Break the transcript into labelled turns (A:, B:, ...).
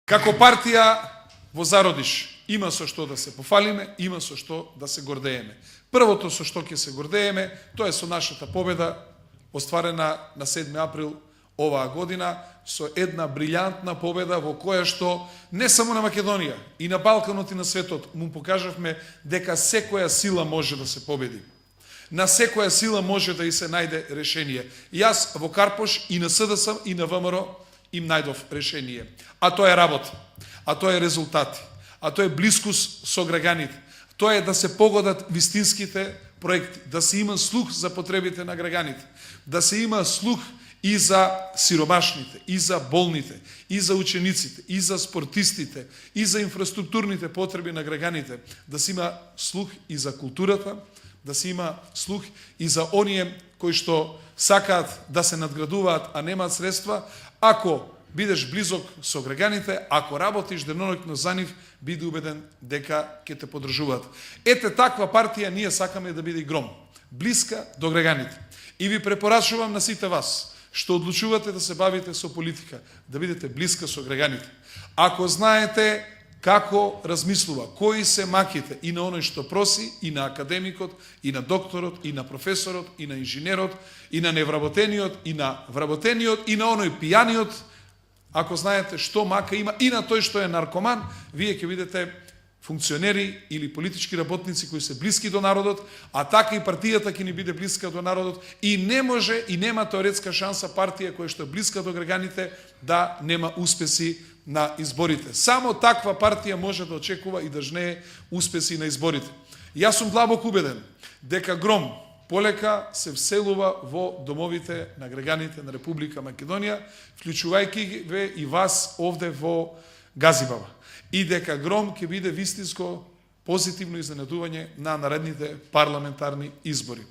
A: Како партија во зародиш има со што да се пофалиме, има со што да се гордееме. Првото со што ќе се гордееме, тоа е со нашата победа остварена на 7 април оваа година, со една брилјантна победа во која што не само на Македонија, и на Балканот и на светот му покажавме дека секоја сила може да се победи. На секоја сила може да и се најде решение. Јас во Карпош и на СДС и на ВМРО им најдов решение. А тоа е работа, а тоа е резултати, а тоа е блискост со граѓаните. Тоа е да се погодат вистинските проекти, да се има слух за потребите на граѓаните, да се има слух и за сиромашните, и за болните, и за учениците, и за спортистите, и за инфраструктурните потреби на граѓаните, да се има слух и за културата, да се има слух и за оние кои што сакаат да се надградуваат, а немаат средства. Ако бидеш близок со граѓаните, ако работиш деноноќно за нив, биди убеден дека ќе те поддржуваат. Ете таква партија ние сакаме да биде Гром, блиска до граѓаните. И ви препорачувам на сите вас, што одлучувате да се бавите со политика, да бидете блиска со граѓаните. Ако знаете како размислува, кои се маките и на оној што проси, и на академикот, и на докторот, и на професорот, и на инженерот, и на невработениот, и на вработениот, и на оној пијаниот, ако знаете што мака има, и на тој што е наркоман, вие ќе видите функционери или политички работници кои се блиски до народот, а така и партијата ќе ни биде блиска до народот, и не може и нема теоретска шанса партија која што е блиска до граѓаните да нема успеси на изборите. Само таква партија може да очекува и да жнее успеси на изборите. Јас сум длабоко убеден дека Гром полека се вселува во домовите на граѓаните на Република Македонија, вклучувајќи ве и вас овде во Газибава. И дека Гром ќе биде вистинско позитивно изненадување на наредните парламентарни избори.